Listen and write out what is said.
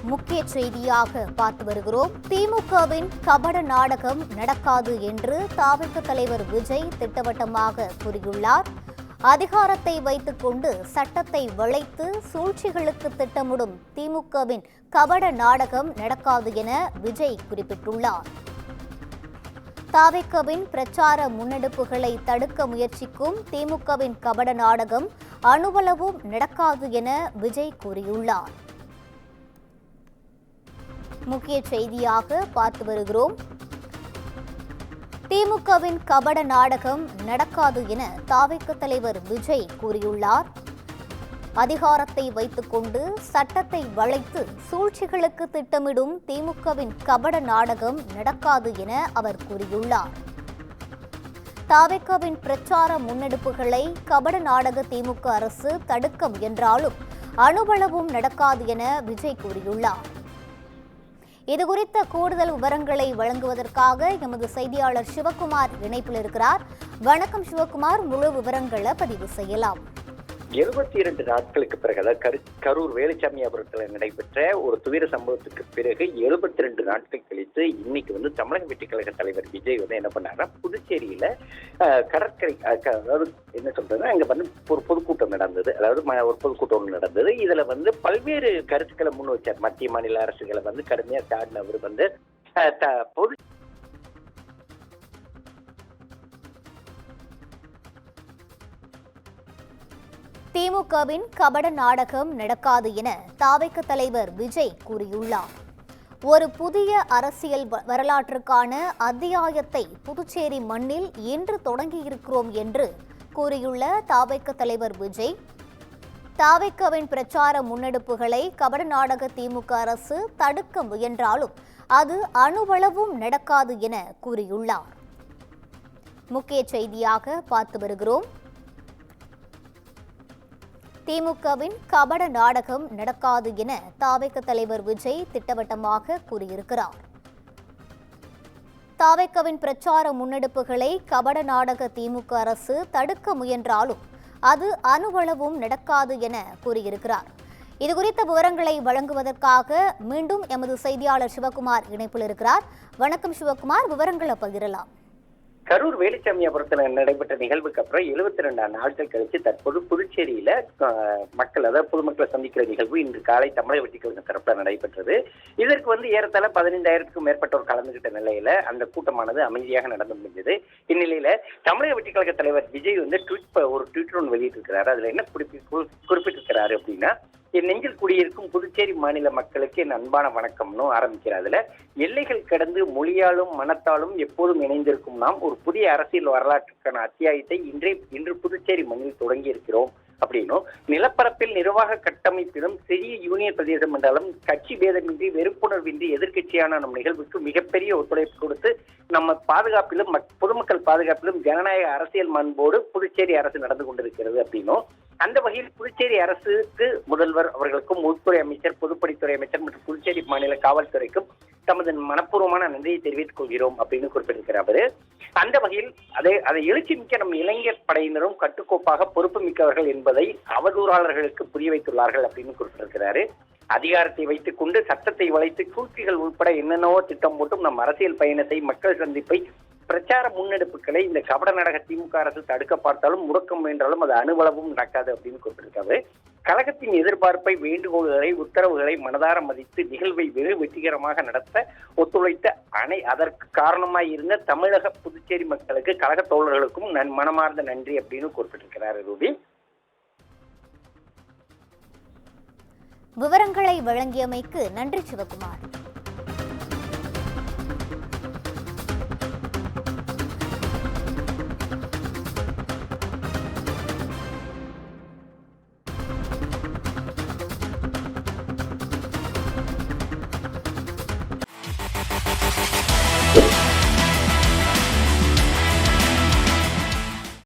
முக்கிய செய்தியாக பார்த்து வருகிறோம். திமுகவின் கபட நாடகம் நடக்காது என்று தாவேக தலைவர் விஜய் திட்டவட்டமாக கூறியுள்ளார். அதிகாரத்தை வைத்துக் கொண்டு சட்டத்தை வளைத்து சூழ்ச்சிகளுக்கு திட்டமிடும் திமுகவின் கபட நாடகம் நடக்காது என விஜய் குறிப்பிட்டுள்ளார். தாவேகவின் பிரச்சார முன்னெடுப்புகளை தடுக்க முயற்சிக்கும் திமுகவின் கபட நாடகம் அணுவளவும் நடக்காது என விஜய் கூறியுள்ளார். முக்கிய செய்தியாக பார்த்து வருகிறோம். திமுகவின் கபட நாடகம் நடக்காது என தாவேக தலைவர் விஜய் கூறியுள்ளார். அதிகாரத்தை வைத்துக் கொண்டு சட்டத்தை வளைத்து சூழ்ச்சிகளுக்கு திட்டமிடும் திமுகவின் கபட நாடகம் நடக்காது என அவர் கூறியுள்ளார். தாவேகவின் பிரச்சார முன்னெடுப்புகளை கபட நாடக திமுக அரசு தடுக்க முயன்றாலும் அணுவளவும் நடக்காது என விஜய் கூறியுள்ளார். இதுகுறித்த கூடுதல் விவரங்களை வழங்குவதற்காக எமது செய்தியாளர் சிவகுமார் இணைப்பில் இருக்கிறார். வணக்கம் சிவகுமார், முழு விவரங்களை பதிவு செய்யலாம். 72 நாட்களுக்கு பிறகு, அதாவது கரூர் வேலுச்சாமியாபுரத்தில் நடைபெற்ற ஒரு துயர சம்பவத்துக்கு பிறகு 72 நாட்கள் கழித்து இன்னைக்கு தமிழக வெற்றிக் கழக தலைவர் விஜய் என்ன பண்ணாருன்னா, புதுச்சேரியில கடற்கரை, அதாவது என்ன சொல்றதுன்னா, அங்க ஒரு பொதுக்கூட்டம் நடந்தது. அதாவது ஒரு பொதுக்கூட்டம் நடந்தது. இதுல பல்வேறு கருத்துக்களை முன் வச்சார். மத்திய மாநில அரசுகளை கடுமையா சாடின அவர் பொது திமுகவின் கபட நாடகம் நடக்காது என தாவேக தலைவர் விஜய் கூறியுள்ளார். ஒரு புதிய அரசியல் வரலாற்றுக்கான அத்தியாயத்தை புதுச்சேரி மண்ணில் இன்று தொடங்கியிருக்கிறோம் என்று கூறியுள்ள தாவேக தலைவர் விஜய், தாவேகவின் பிரச்சார முன்னெடுப்புகளை கபட நாடக திமுக அரசு தடுக்க முயன்றாலும் அது அணுவளவும் நடக்காது என கூறியுள்ளார். முக்கிய செய்தியாக பார்த்து வருகிறோம். திமுகவின் கபட நாடகம் நடக்காது என தாவேக தலைவர் விஜய் திட்டவட்டமாக கூறியிருக்கிறார். தாவேகவின் பிரச்சார முன்னெடுப்புகளை கபட நாடக திமுக அரசு தடுக்க முயன்றாலும் அது அணுவளவும் நடக்காது என கூறியிருக்கிறார். இதுகுறித்த விவரங்களை வழங்குவதற்காக மீண்டும் எமது செய்தியாளர் சிவகுமார் இணைப்பில் இருக்கிறார். வணக்கம் சிவகுமார், விவரங்களை பகிரலாம். கரூர் வேலுச்சாமியாபுரத்தில் நடைபெற்ற நிகழ்வுக்கு அப்புறம் 72 நாட்கள் கழித்து தற்போது புதுச்சேரியில மக்கள், அதாவது பொதுமக்களை சந்திக்கிற நிகழ்வு இன்று காலை தமிழக வெற்றிக் கழக தரப்பில் நடைபெற்றது. இதற்கு ஏறத்தாழ 15,000க்கும் மேற்பட்டோர் கலந்துகிட்ட நிலையில அந்த கூட்டமானது அமைதியாக நடந்து முடிஞ்சது. இந்நிலையில தமிழக வெற்றிக் கழக தலைவர் விஜய் ஒரு ட்வீட் ஒன்று வெளியிட்டிருக்கிறாரு. அதுல என்ன குறிப்பிட்டிருக்கிறாரு அப்படின்னா, என் நெஞ்சில் குடியிருக்கும் புதுச்சேரி மாநில மக்களுக்கு என் அன்பான வணக்கம்னு ஆரம்பிக்கிறார். அதுல எல்லைகள் கடந்து மொழியாலும் மனத்தாலும் எப்போதும் இணைந்திருக்கும் நாம் ஒரு புதிய அரசியல் வரலாற்றுக்கான அத்தியாயத்தை இன்று புதுச்சேரி மண்ணில் தொடங்கி இருக்கிறோம் அப்படின்னும், நிலப்பரப்பில் நிர்வாக கட்டமைப்பிலும் சிறிய யூனியன் பிரதேசம் என்றாலும் கட்சி பேதமின்றி வெறுப்புணர்வின்றி எதிர்கட்சியான நம் நிகழ்வுக்கு மிகப்பெரிய ஒத்துழைப்பு கொடுத்து நம்ம பாதுகாப்பிலும் பொதுமக்கள் பாதுகாப்பிலும் ஜனநாயக அரசியல் மாண்போடு புதுச்சேரி அரசு நடந்து கொண்டிருக்கிறது அப்படின்னும், அந்த வகையில் புதுச்சேரி அரசுக்கு முதல்வர் அவர்களுக்கும் உள்துறை அமைச்சர், பொதுப்பணித்துறை அமைச்சர் மற்றும் புதுச்சேரி மாநில காவல்துறைக்கும் தமது மனப்பூர்வமான நன்றியை தெரிவித்துக் கொள்கிறோம் அப்படின்னு குறிப்பிட்டிருக்கிறார். அந்த வகையில் அதை எழுச்சி மிக்க நம் இளைஞர் படையினரும் கட்டுக்கோப்பாக பொறுப்பு மிக்கவர்கள் என்பதை அவதூறாளர்களுக்கு புரிய வைத்துள்ளார்கள் அப்படின்னு குறிப்பிட்டிருக்கிறாரு. அதிகாரத்தை வைத்துக் கொண்டு சட்டத்தை வளைத்து சூழ்ச்சிகள் உட்பட என்னென்னவோ திட்டம் போட்டும் நம் அரசியல் பயணத்தை, மக்கள் சந்திப்பை, பிரச்சார முன்னெடுப்புகளை இந்த கபட நாடக திமுக அரசு தடுக்க பார்த்தாலும் முடக்க முயன்றாலும் அது அணுவளவும் நடக்காது அப்படின்னு குறிப்பிட்டிருக்காரு. கழகத்தின் எதிர்பார்ப்பை, வேண்டுகோள்களை, உத்தரவுகளை மனதார மதித்து நிகழ்வை வெற்றிகரமாக நடத்த ஒத்துழைத்த அதற்கு காரணமாய் இருந்த தமிழக புதுச்சேரி மக்களுக்கு, கழக தோழர்களுக்கும் மனமார்ந்த நன்றி அப்படின்னு குறிப்பிட்டிருக்கிறார். ரூபி, விவரங்களை வழங்கியமைக்கு நன்றி சிவகுமார்.